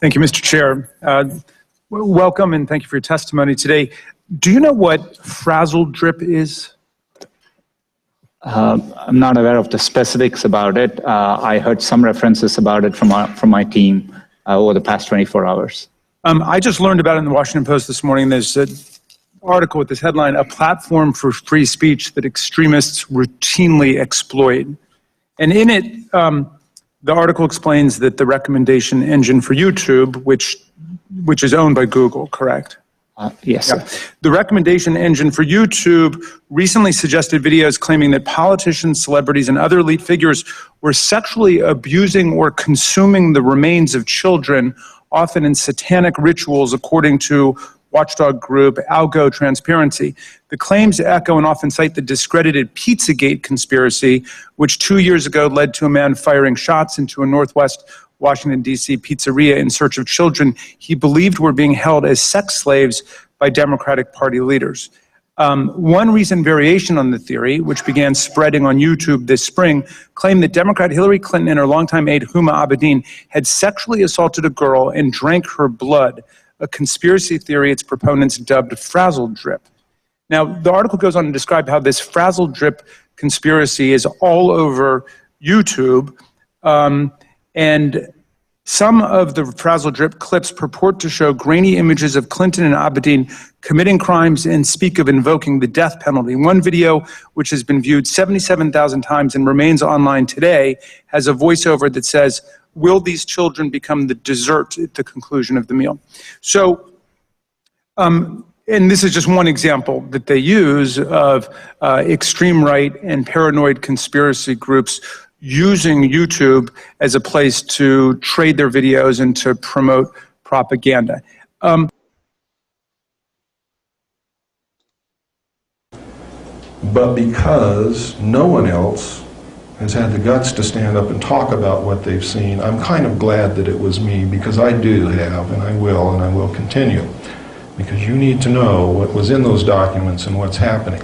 Thank you, Mr. Chair. Welcome and thank you for your testimony today. Do you know what frazzle drip is? I'm not aware of the specifics about it. I heard some references about it from my team over the past 24 hours. I just learned about it in the Washington Post this morning. There's an article with this headline, "A Platform for Free Speech That Extremists Routinely Exploit." And in it, the article explains that the recommendation engine for YouTube, which is owned by Google, correct? Yes. Yeah. The recommendation engine for YouTube recently suggested videos claiming that politicians, celebrities, and other elite figures were sexually abusing or consuming the remains of children, often in satanic rituals, according to watchdog group Algo Transparency. The claims echo and often cite the discredited Pizzagate conspiracy, which 2 years ago led to a man firing shots into a Northwest Washington, D.C. pizzeria in search of children he believed were being held as sex slaves by Democratic Party leaders. One recent variation on the theory, which began spreading on YouTube this spring, claimed that Democrat Hillary Clinton and her longtime aide Huma Abedin had sexually assaulted a girl and drank her blood, a conspiracy theory its proponents dubbed frazzle drip. Now, the article goes on to describe how this frazzle drip conspiracy is all over YouTube, and some of the frazzle drip clips purport to show grainy images of Clinton and Abedin committing crimes and speak of invoking the death penalty. One video, which has been viewed 77,000 times and remains online today, has a voiceover that says, "Will these children become the dessert at the conclusion of the meal?" So, and this is just one example that they use of extreme right and paranoid conspiracy groups using YouTube as a place to trade their videos and to promote propaganda. But because no one else has had the guts to stand up and talk about what they've seen, I'm kind of glad that it was me, because I do have, and I will continue. Because you need to know what was in those documents and what's happening.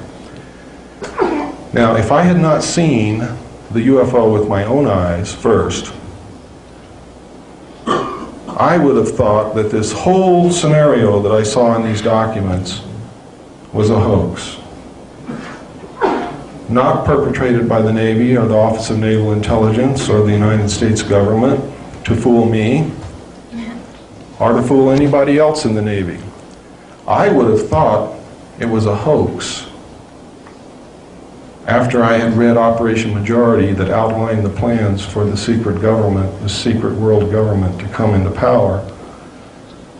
Now, if I had not seen the UFO with my own eyes first, I would have thought that this whole scenario that I saw in these documents was a hoax. Not perpetrated by the Navy or the Office of Naval Intelligence or the United States government to fool me or to fool anybody else in the Navy. I would have thought it was a hoax after I had read Operation Majority that outlined the plans for the secret government, the secret world government, to come into power.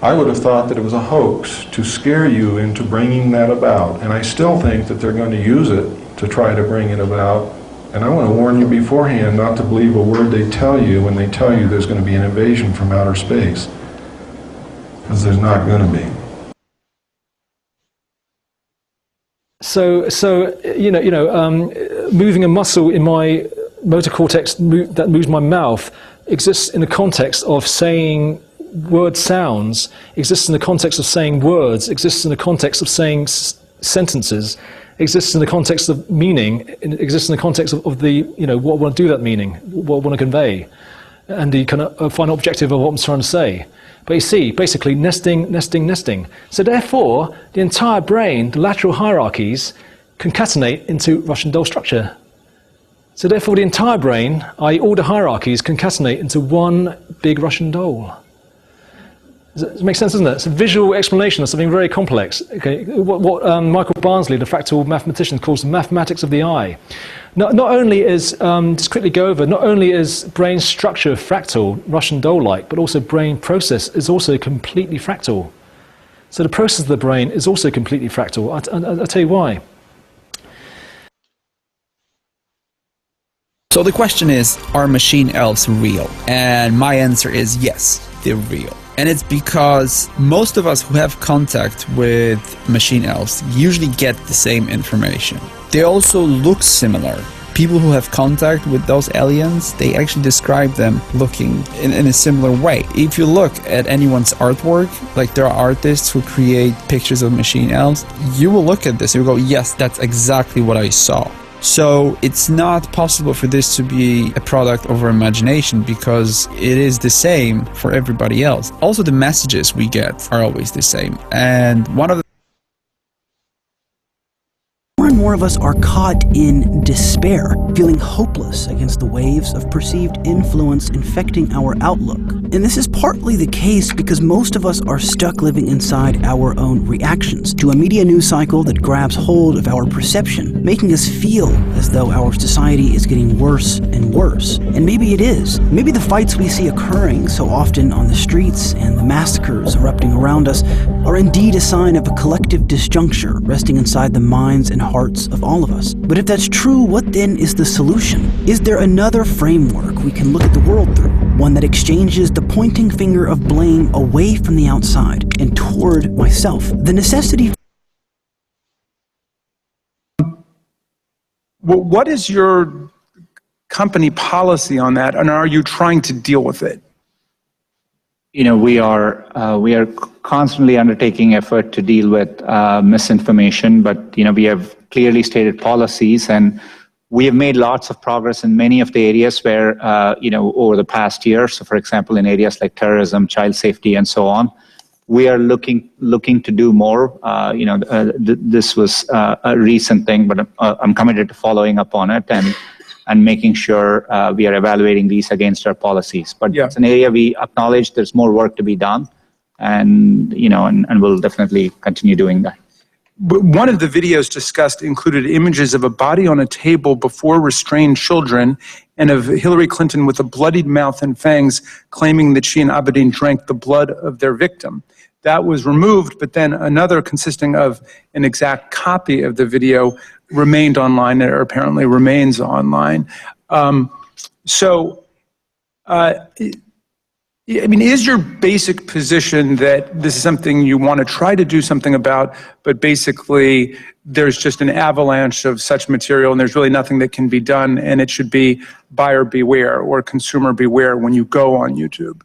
I would have thought that it was a hoax to scare you into bringing that about, and I still think that they're going to use it to try to bring it about. And I want to warn you beforehand not to believe a word they tell you when they tell you there's going to be an invasion from outer space, because there's not going to be. So moving a muscle in my motor cortex that moves my mouth exists in the context of saying word sounds, exists in the context of saying words, exists in the context of saying sentences, exists in the context of meaning, exists in the context of the, what I want to do that meaning, what I want to convey, and the kind of final objective of what I'm trying to say. But you see, basically nesting. So therefore, the entire brain, the lateral hierarchies, concatenate into Russian doll structure. So therefore, the entire brain, i.e. all the hierarchies, concatenate into one big Russian doll. Does it make sense, doesn't it? It's a visual explanation of something very complex. Okay, what Michael Barnsley, the fractal mathematician, calls the mathematics of the eye. Not only is, just quickly go over, not only is brain structure fractal, Russian doll-like, but also brain process is also completely fractal. So the process of the brain is also completely fractal. I'll tell you why. So the question is, are machine elves real? And my answer is yes, they're real. And it's because most of us who have contact with machine elves usually get the same information. They also look similar. People who have contact with those aliens, they actually describe them looking in a similar way. If you look at anyone's artwork, like there are artists who create pictures of machine elves, you will look at this and you will go, yes, that's exactly what I saw. So it's not possible for this to be a product of our imagination because it is the same for everybody else. Also, the messages we get are always the same. And one of the More and more of us are caught in despair, feeling hopeless against the waves of perceived influence infecting our outlook. And this is partly the case because most of us are stuck living inside our own reactions to a media news cycle that grabs hold of our perception, making us feel as though our society is getting worse and worse. And maybe it is. Maybe the fights we see occurring so often on the streets and the massacres erupting around us are indeed a sign of a collective disjuncture resting inside the minds and hearts of all of us. But if that's true, what then is the solution? Is there another framework we can look at the world through? One that exchanges the pointing finger of blame away from the outside and toward myself. The necessity. What is your company policy on that, and are you trying to deal with it? You know, we are constantly undertaking effort to deal with misinformation, but you know, we have clearly stated policies, and we have made lots of progress in many of the areas where you know, over the past year. So, for example, in areas like terrorism, child safety, and so on, we are looking to do more. You know, this was a recent thing, but I'm committed to following up on it and making sure we are evaluating these against our policies. But Yeah. it's an area we acknowledge there's more work to be done, and you know, and we'll definitely continue doing that. One of the videos discussed included images of a body on a table before restrained children and of Hillary Clinton with a bloodied mouth and fangs claiming that she and Abedin drank the blood of their victim. That was removed, but then another consisting of an exact copy of the video remained online, or apparently remains online. I mean, is your basic position that this is something you want to try to do something about, but basically there's just an avalanche of such material and there's really nothing that can be done, and it should be buyer beware or consumer beware when you go on YouTube?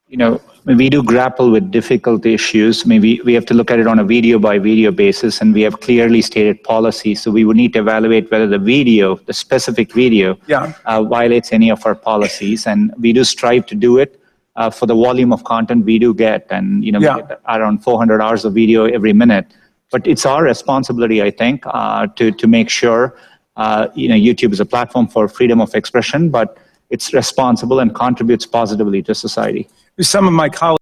You know, we do grapple with difficult issues. Maybe we have to look at it on a video by video basis, and we have clearly stated policies. So we would need to evaluate whether the video, the specific video, violates any of our policies. And we do strive to do it for the volume of content we do get. And, you know, we get around 400 hours of video every minute. But it's our responsibility, I think, to make sure, you know, YouTube is a platform for freedom of expression, but it's responsible and contributes positively to society. Some of my colleagues